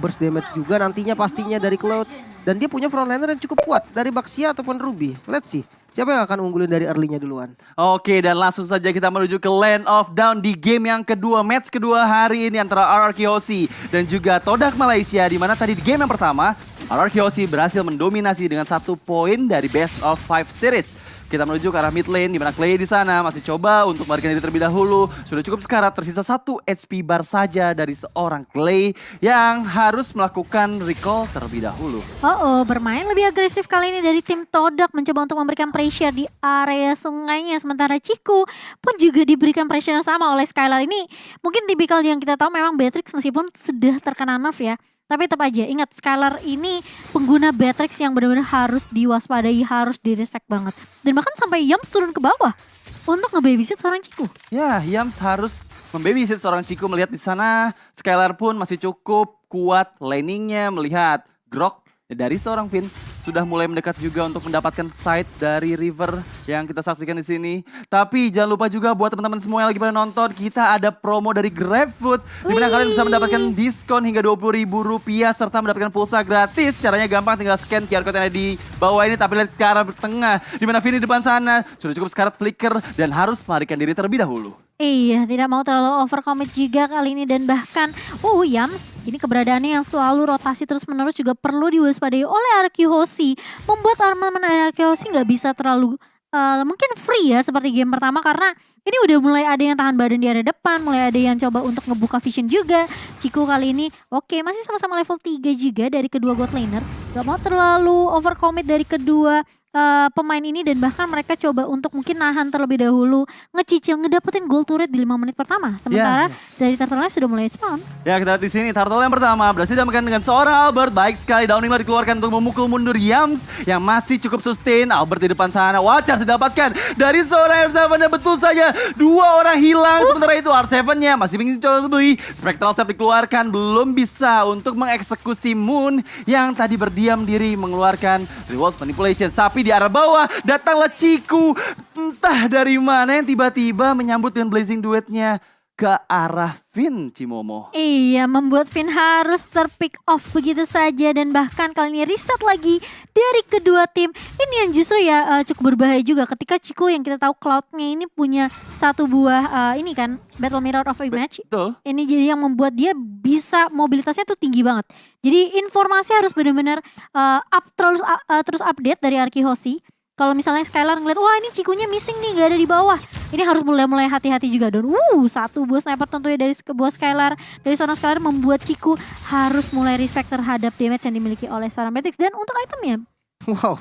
burst damage juga nantinya pastinya dari Cloud. Dan dia punya frontliner yang cukup kuat dari Baxia ataupun Ruby. Let's see. Siapa yang akan unggulin dari early-nya duluan? Oke, dan langsung saja kita menuju ke Land of Down di game yang kedua, match kedua hari ini antara RRQ Hoshi dan juga Todak Malaysia. Di mana tadi di game yang pertama, RRQ Hoshi berhasil mendominasi dengan 1 poin dari Best of 5 series. Kita menuju ke arah mid lane, di mana Clay di sana masih coba untuk melarikan diri terlebih dahulu. Sudah cukup sekarat, tersisa 1 HP bar saja dari seorang Clay yang harus melakukan recall terlebih dahulu. Bermain lebih agresif kali ini dari tim Todak, mencoba untuk memberikan pressure di area sungainya. Sementara Ciku pun juga diberikan pressure yang sama oleh Skylar. Ini mungkin tipikal yang kita tahu, memang Beatrix meskipun sudah terkena nerf ya. Tapi tetap aja ingat, Skylar ini pengguna Beatrix yang benar-benar harus diwaspadai, harus direspek banget. Dan bahkan sampai Yams turun ke bawah untuk nge-babysit seorang Ciku. Ya, Yams harus membabysit seorang Ciku. Melihat di sana, Skylar pun masih cukup kuat laningnya. Melihat Grok dari seorang Finn sudah mulai mendekat juga untuk mendapatkan side dari River yang kita saksikan di sini. Tapi jangan lupa juga buat teman-teman semua yang lagi pada nonton, kita ada promo dari GrabFood di mana kalian bisa mendapatkan diskon hingga Rp20.000 serta mendapatkan pulsa gratis. Caranya gampang, tinggal scan QR code yang ada di bawah ini, tapi lihat ke arah tengah di mana Vin di depan sana sudah cukup sekarat flicker dan harus melarikan diri terlebih dahulu. Iya, tidak mau terlalu overcommit juga kali ini. Dan bahkan Yams ini keberadaannya yang selalu rotasi terus menerus juga perlu diwaspadai oleh RRQ Hoshi. Membuat armamen RRQ Hoshi nggak bisa terlalu mungkin free ya seperti game pertama, karena ini udah mulai ada yang tahan badan di area depan, mulai ada yang coba untuk ngebuka vision juga. Ciku kali ini masih sama-sama level 3 juga dari kedua god laner. Gak mau terlalu overcommit dari kedua pemain ini, dan bahkan mereka coba untuk mungkin nahan terlebih dahulu, ngecicil ngedapetin gold turret di 5 menit pertama. Sementara dari Turtle sudah mulai spawn. Ya, kita lihat di sini Turtle yang pertama berhasil didamaikan dengan seorang Albert. Baik sekali, Downing Light dikeluarkan untuk memukul mundur Yams yang masih cukup sustain. Albert di depan sana, Watchers didapatkan dari seorang R7 dan betul saja 2 orang hilang. Sementara itu R7-nya masih ingin coba lebih. Spectral Step dikeluarkan, belum bisa untuk mengeksekusi Moon yang tadi berdiam diri mengeluarkan Reward Manipulation. Tapi di arah bawah datanglah Ciku, entah dari mana yang tiba-tiba menyambut dengan Blazing Duetnya ke arah Finn, Cimomo. Iya, membuat Finn harus terpick off begitu saja, dan bahkan kali ini reset lagi dari kedua tim. Ini yang justru ya cukup berbahaya juga ketika Ciku yang kita tahu Cloud-nya ini punya satu buah ini kan Battle Mirror of Image. Betul. Ini jadi yang membuat dia bisa mobilitasnya tuh tinggi banget. Jadi informasi harus benar-benar terus update dari RRQ Hoshi. Kalau misalnya Skylar ngeliat, wah ini Cikunya missing nih, gak ada di bawah. Ini harus mulai hati-hati juga. Dan satu buah sniper tentunya dari sebuah Skylar. Dari seorang Skylar membuat Ciku harus mulai respect terhadap damage yang dimiliki oleh seorang Beatrix. Dan untuk itemnya. Wow,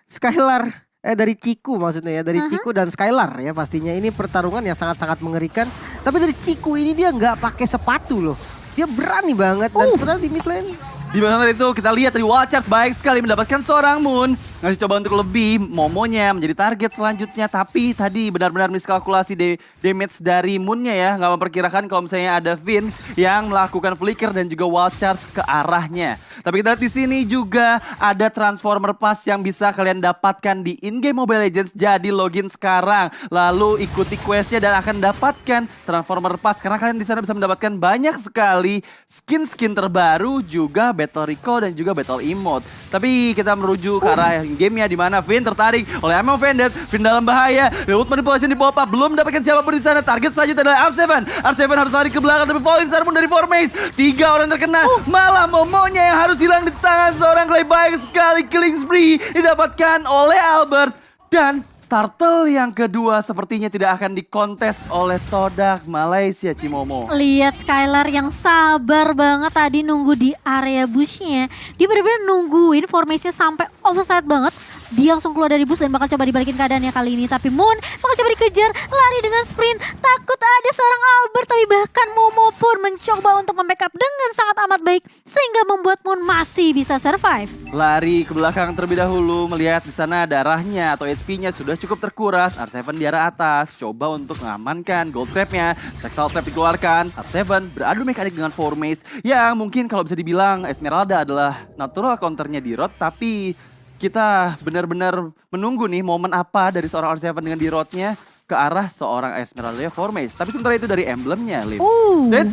Skylar dari Ciku maksudnya ya. Dari Ciku dan Skylar ya pastinya. Ini pertarungan yang sangat-sangat mengerikan. Tapi dari Ciku ini dia nggak pakai sepatu loh. Dia berani banget dan sebenarnya di mid lane. Di mana itu kita lihat dari Watchers baik sekali mendapatkan seorang Moon. Ngasih coba untuk lebih, Momonya menjadi target selanjutnya. Tapi tadi benar-benar miskalkulasi damage dari Moonnya ya. Nggak memperkirakan kalau misalnya ada Finn yang melakukan flicker dan juga Watchers ke arahnya. Tapi kita lihat di sini juga ada Transformer Pass yang bisa kalian dapatkan di in-game Mobile Legends. Jadi login sekarang, lalu ikuti questnya dan akan dapatkan Transformer Pass. Karena kalian di sana bisa mendapatkan banyak sekali skin-skin terbaru, juga Battle Recall dan juga Battle Emote. Tapi kita merujuk ke arah gamenya di mana Finn tertarik oleh Ammo Vended. Finn dalam bahaya. Reward Manipulation di pop up, belum mendapatkan siapapun di sana. Target selanjutnya adalah R7. R7 harus lari ke belakang, tapi Falling Star pun dari Formace. 3 orang terkena. Malah Momonya yang harus hilang di tangan seorang Clay. Baik sekali, killing spree didapatkan oleh Albert. Dan Turtle yang kedua sepertinya tidak akan dikontes oleh Todak Malaysia, Cimomo. Lihat Skylar yang sabar banget tadi nunggu di area bushnya. Dia benar-benar nungguin formasinya sampai offside banget. Dia langsung keluar dari bus dan bakal coba dibalikin keadaannya kali ini. Tapi Moon bakal coba dikejar, lari dengan sprint. Takut ada seorang Albert, tapi bahkan Momo pun mencoba untuk membackup dengan sangat amat baik. Sehingga membuat Moon masih bisa survive. Lari ke belakang terlebih dahulu, melihat di sana darahnya atau HP-nya sudah cukup terkuras. R7 di arah atas, coba untuk mengamankan gold trap-nya. Textile trap dikeluarkan, R7 beradu mekanik dengan Formace. Yang mungkin kalau bisa dibilang Esmeralda adalah natural counternya di Rod, tapi kita benar-benar menunggu nih momen apa dari seorang R7 dengan di roadnya. ke arah seorang Esmeralda Formace. Tapi sementara itu dari emblemnya, Lim.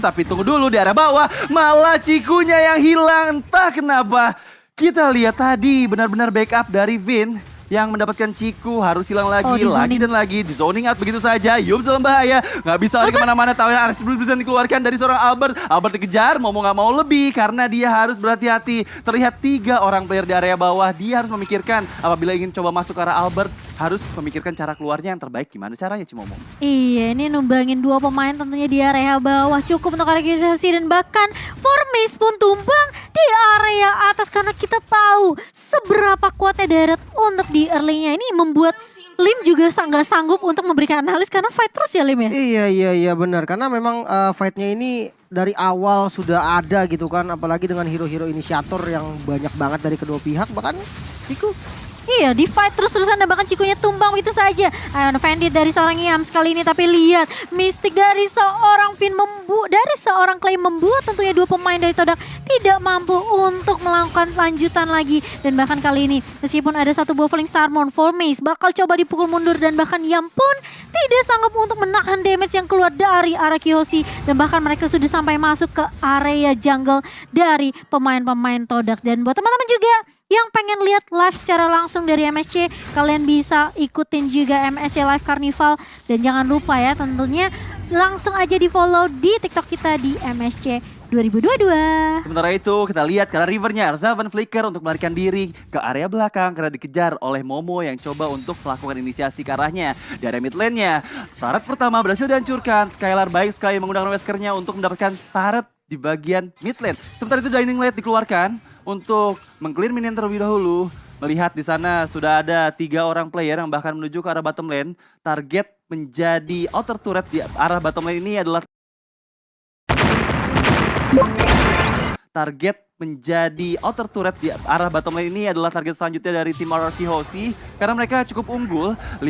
Tapi tunggu dulu di arah bawah, malah Cikunya yang hilang. Entah kenapa. Kita lihat tadi benar-benar backup dari Vin yang mendapatkan Ciku harus hilang lagi, lagi dan lagi. Di zoning out begitu saja. Yums dalam bahaya. Nggak bisa lari kemana-mana. Tahu yang belum bisa dikeluarkan dari seorang Albert. Albert dikejar, mau nggak mau lebih. Karena dia harus berhati-hati. Terlihat 3 orang player di area bawah. Dia harus memikirkan apabila ingin coba masuk ke arah Albert. Harus memikirkan cara keluarnya yang terbaik. Gimana caranya Cimomo? Iya, ini numbangin 2 pemain tentunya di area bawah. Cukup untuk organisasi dan bahkan Formace pun tumbang di area atas. Karena kita tahu seberapa kuatnya Darat untuk di early-nya. Ini membuat Lim juga nggak sanggup untuk memberikan analis karena fight terus ya Lim ya? Iya benar. Karena memang fight-nya ini dari awal sudah ada gitu kan. Apalagi dengan hero-hero inisiator yang banyak banget dari kedua pihak. Bahkan Ciku. Iya, di fight terus-terusan dan bahkan Cikunya tumbang begitu saja. Ion Bandit dari seorang Yams kali ini, tapi lihat Mystic dari seorang Finn dari seorang Clay membuat tentunya 2 pemain dari Todak tidak mampu untuk melakukan lanjutan lagi. Dan bahkan kali ini meskipun ada 1 buah Falling Starmon, Formace bakal coba dipukul mundur dan bahkan Yam pun tidak sanggup untuk menahan damage yang keluar dari Arakihoshi. Dan bahkan mereka sudah sampai masuk ke area jungle dari pemain-pemain Todak. Dan buat teman-teman juga yang pengen lihat live secara langsung dari MSC, kalian bisa ikutin juga MSC Live Carnival. Dan jangan lupa ya tentunya langsung aja di follow di TikTok kita di MSC 2022. Sementara itu kita lihat karena rivernya Arzavan Flicker untuk melarikan diri ke area belakang karena dikejar oleh Momo yang coba untuk melakukan inisiasi ke arahnya. Di area mid lane-nya, turret pertama berhasil dihancurkan. Skylar baik sekali menggunakan Weskernya untuk mendapatkan turret di bagian mid lane. Sementara itu Dining Light dikeluarkan untuk meng-clear minion terlebih dahulu. Melihat di sana sudah ada 3 orang player yang bahkan menuju ke arah bottom lane. Target menjadi outer turret di arah bottom lane ini adalah target target selanjutnya dari tim Arakihoshi karena mereka cukup unggul, 5.000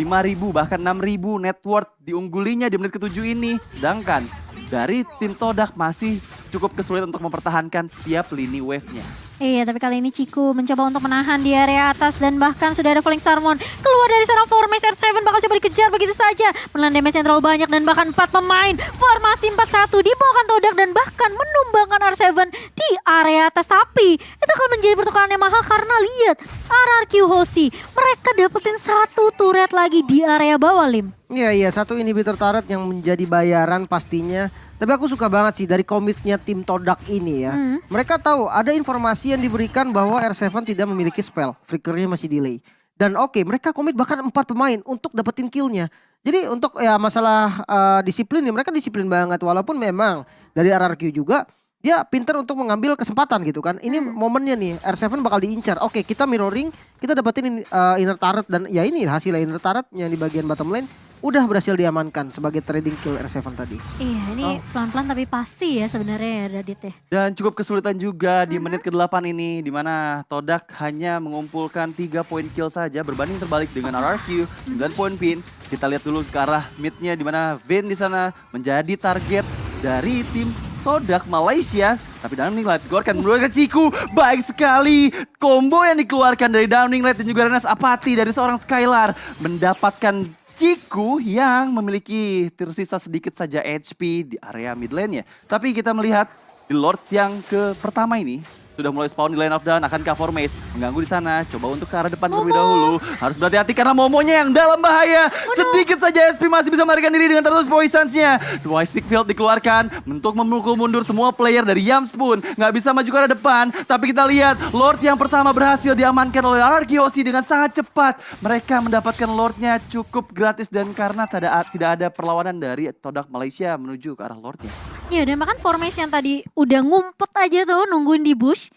bahkan 6.000 net worth diunggulinya di menit ke-7 ini. Sedangkan dari tim Todak masih cukup kesulitan untuk mempertahankan setiap lini wave-nya. Iya, tapi kali ini Ciku mencoba untuk menahan di area atas dan bahkan sudah ada Falling Starmon keluar dari seorang Formace. R7 bakal coba dikejar begitu saja. Menelan damage yang terlalu banyak dan bahkan 4 pemain formasi 4-1 dibawakan Todak dan bahkan menumbangkan R7 di area atas. Tapi itu akan menjadi pertukaran yang mahal karena lihat Arakihoshi mereka dapetin 1 turret lagi di area bawah Lim. Iya, 1 inhibitor turret yang menjadi bayaran pastinya. Tapi aku suka banget sih dari komitnya tim Todak ini ya. Mereka tahu ada informasi yang diberikan bahwa R7 tidak memiliki spell. Flickernya masih delay. Dan oke, mereka komit bahkan 4 pemain untuk dapetin killnya. Jadi untuk ya masalah disiplin ya mereka disiplin banget. Walaupun memang dari RRQ juga dia pinter untuk mengambil kesempatan gitu kan. Ini momennya nih R7 bakal diincar. Oke, kita mirroring, kita dapetin inner turret dan ya ini hasil inner turret yang di bagian bottom lane. Udah berhasil diamankan sebagai trading kill R7 tadi. Iya, ini pelan-pelan tapi pasti ya sebenarnya ya Radit ya. Dan cukup kesulitan juga di menit ke-8 ini di mana Todak hanya mengumpulkan 3 poin kill saja berbanding terbalik dengan RRQ 9 poin pin. Kita lihat dulu ke arah mid-nya di mana Vin di sana menjadi target dari tim Todak Malaysia. Tapi Downing Light dikeluarkan menurut Ciku. Baik sekali combo yang dikeluarkan dari Downing Light dan juga Renas Apati dari seorang Skylar mendapatkan Ciku yang memiliki tersisa sedikit saja HP di area mid lane-nya. Tapi kita melihat di Lord yang pertama ini sudah mulai spawn di Line of Dawn. Akankah Formace mengganggu di sana? Coba untuk ke arah depan terlebih dahulu. Harus berhati-hati karena Momonya yang dalam bahaya. Sedikit saja SP masih bisa melarikan diri dengan terus poisons-nya. Twisted Field dikeluarkan untuk memukul mundur semua player dari Yams pun. Nggak bisa maju ke arah depan. Tapi kita lihat Lord yang pertama berhasil diamankan oleh Arakihoshi dengan sangat cepat. Mereka mendapatkan Lordnya cukup gratis dan karena tidak ada perlawanan dari Todak Malaysia menuju ke arah Lordnya. Iya, dan bahkan Formace yang tadi udah ngumpet aja tuh nungguin di bush.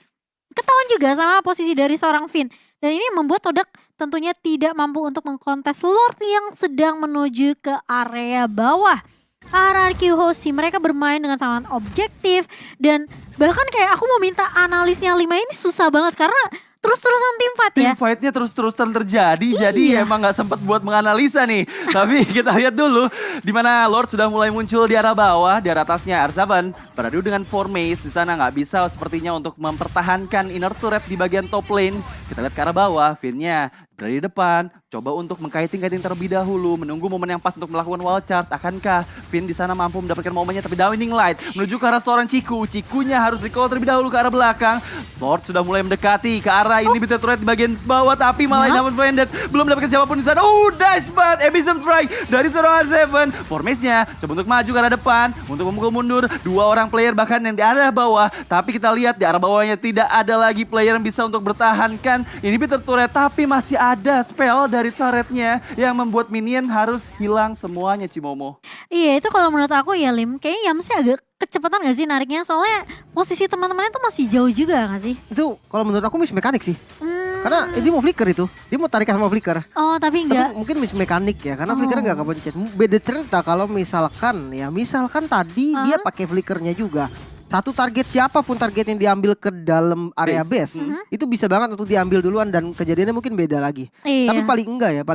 Ketahuan juga sama posisi dari seorang Finn. Dan ini membuat Todak tentunya tidak mampu untuk mengkontes Lord yang sedang menuju ke area bawah. Arakihoshi mereka bermain dengan sangat objektif. Dan bahkan kayak aku mau minta analisnya 5 ini susah banget karena terus-terusan tim fight ya. Tim fightnya terus-terusan terjadi, jadi emang gak sempat buat menganalisa nih. Tapi kita lihat dulu di mana Lord sudah mulai muncul di arah bawah, di arah atasnya Arzavan beradu dengan Formace di sana nggak bisa sepertinya untuk mempertahankan inner turret di bagian top lane. Kita lihat ke arah bawah, Finn-nya berada di depan, coba untuk mengkaiting-kaiting terlebih dahulu, menunggu momen yang pas untuk melakukan wall charge. Akankah Finn di sana mampu mendapatkan momennya? Tapi Downing Light menuju ke arah seorang Ciku. Cikunya harus recall terlebih dahulu ke arah belakang. Lord sudah mulai mendekati ke arah inhibitor turret di bagian bawah, tapi malah Diamond Bandit belum mendapatkan siapapun di sana. Nice banget, Abysm Strike dari seorang R7. Formation-nya coba untuk maju ke arah depan, untuk memukul mundur dua orang player bahkan yang di arah bawah. Tapi kita lihat di arah bawahnya tidak ada lagi player yang bisa untuk bertahankan inhibitor turret, tapi masih ada spell dari turretnya yang membuat minion harus hilang semuanya, Cimomo. Iya, itu kalau menurut aku ya Lim, kayaknya Yams agak kecepatan gak sih nariknya? Soalnya posisi teman-temannya tuh masih jauh juga gak sih? Itu kalau menurut aku miss mekanik sih. Karena dia mau flicker itu. Dia mau tarik sama flicker. Oh, tapi enggak. Tapi mungkin miss mekanik ya, karena flicker nggak kepencet. Beda cerita kalau misalkan tadi dia pakai flickernya juga. Satu target siapapun target yang diambil ke dalam area base, itu bisa banget untuk diambil duluan dan kejadiannya mungkin beda lagi. Iya. Tapi paling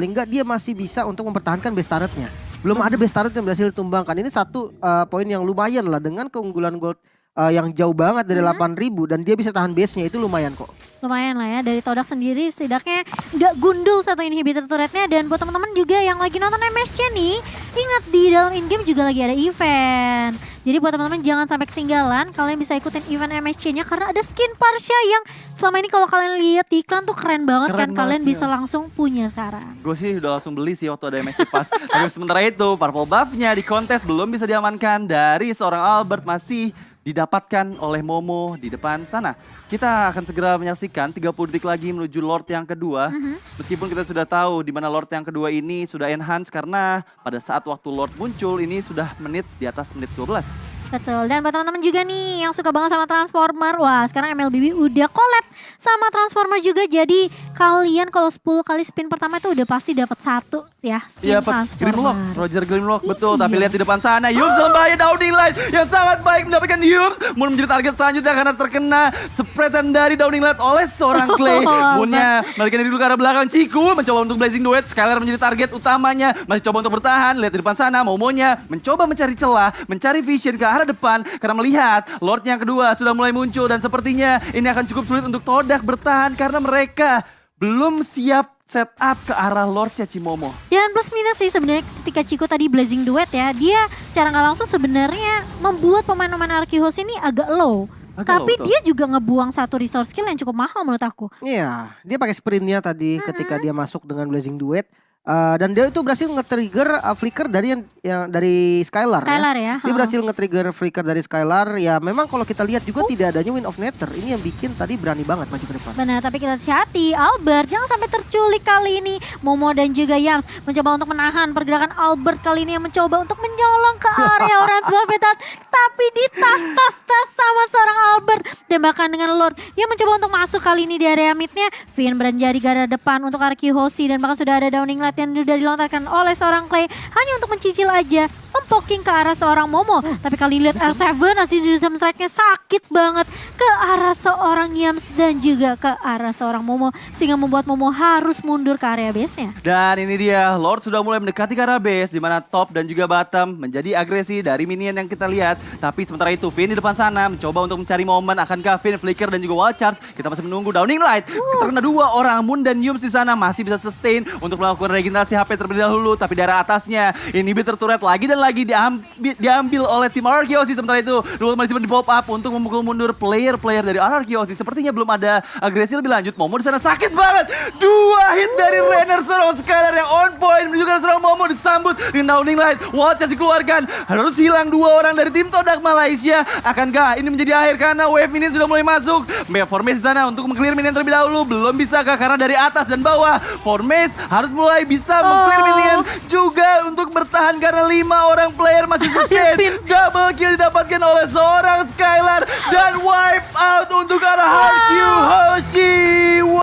enggak dia masih bisa untuk mempertahankan base turretnya. Belum ada base turret yang berhasil ditumbangkan. Ini satu poin yang lumayan lah dengan keunggulan gold yang jauh banget dari 8.000 dan dia bisa tahan base-nya, itu lumayan kok. Lumayan lah ya, dari Todak sendiri setidaknya nggak gundul satu inhibitor turretnya. Dan buat teman-teman juga yang lagi nonton MSC nih, ingat di dalam in-game juga lagi ada event. Jadi buat teman-teman jangan sampai ketinggalan, kalian bisa ikutin event MSC-nya karena ada skin Parsha yang selama ini kalau kalian lihat di iklan tuh keren banget kan, kalian bisa langsung punya sekarang. Gue sih udah langsung beli sih waktu ada MSC pas. Tapi sementara itu purple buff-nya di kontes belum bisa diamankan dari seorang Albert, masih didapatkan oleh Momo di depan sana. Kita akan segera menyaksikan 30 detik lagi menuju Lord yang kedua. Meskipun kita sudah tahu di mana Lord yang kedua ini sudah enhance karena pada saat waktu Lord muncul ini sudah menit di atas menit 12. Betul, dan buat teman-teman juga nih yang suka banget sama Transformer, wah sekarang MLBB udah collab sama Transformer juga. Jadi kalian kalau 10 kali spin pertama itu udah pasti dapat satu ya skin Transformer. Grimlock, Roger Grimlock, betul. Tapi lihat di depan sana, Yums bahaya Downing Light yang sangat baik mendapatkan Yums. Moon menjadi target selanjutnya karena terkena spreadan dari Downing Light oleh seorang Clay. Moonnya melarikan diri dulu ke arah belakang. Ciku mencoba untuk Blazing Duet, Skylar menjadi target utamanya, masih coba untuk bertahan. Lihat di depan sana, Momonya mencoba mencari celah, mencari vision ke arah depan karena melihat Lord yang kedua sudah mulai muncul dan sepertinya ini akan cukup sulit untuk Todak bertahan karena mereka belum siap setup ke arah Lordnya Cimomo. Dan plus minus sih sebenarnya ketika Ciku tadi Blazing Duet ya, dia cara nggak langsung sebenarnya membuat pemain-pemain Arceus ini agak low. Tapi dia juga ngebuang satu resource skill yang cukup mahal menurut aku. Iya, dia pakai sprintnya tadi ketika dia masuk dengan Blazing Duet. Dan dia itu berhasil nge-trigger flicker dari yang dari Skylar ya. Dia berhasil nge-trigger flicker dari Skylar. Ya memang kalau kita lihat juga tidak adanya Wind of Nether. Ini yang bikin tadi berani banget maju ke depan. Benar, tapi kita hati-hati Albert jangan sampai terculik kali ini. Momo dan juga Yams mencoba untuk menahan pergerakan Albert kali ini yang mencoba untuk menyolong ke area Orange Buffetat. Tapi ditas-tas sama seorang Albert. Tembakan dengan Lord yang mencoba untuk masuk kali ini di area midnya. Finn beranjak di garda depan untuk Arceus dan bahkan sudah ada Downing Light yang sudah dilontarkan oleh seorang Clay hanya untuk mencicil aja mempoking ke arah seorang Momo. Tapi kali lihat R7 hasil di strike-nya sakit banget ke arah seorang Yams dan juga ke arah seorang Momo sehingga membuat Momo harus mundur ke area base-nya. Dan ini dia Lord sudah mulai mendekati ke arah base di mana top dan juga bottom menjadi agresi dari minion yang kita lihat. Tapi sementara itu Finn di depan sana mencoba untuk mencari momen, akankah Finn flicker dan juga wall charge. Kita masih menunggu Downing Light. Terkena dua orang, Moon dan Yums di sana masih bisa sustain untuk melakukan regenerasi HP terlebih dahulu. Tapi dari atasnya inhibitor turret lagi dan lagi diambil oleh tim Arceus. Sementara itu Luwak masih di pop up untuk memukul mundur player-player dari Arceus. Sepertinya belum ada agresi lebih lanjut. Momo di sana sakit banget. Dua hit dari Renner serang Skylar yang on point menuju ke serang Momo, disambut dengan Downing Light. Watch dikeluarkan. Harus hilang dua orang dari tim Todak Malaysia. Akankah ini menjadi akhir karena wave minion sudah mulai masuk. Formace di sana untuk meng-clear minion terlebih dahulu. Belum bisakah karena dari atas dan bawah Formace harus mulai bisa meng-clear minion juga untuk bertahan karena 5 orang player masih sustain. Double kill didapatkan oleh seorang Skylar dan wipe out untuk arah Arceus Hoshi.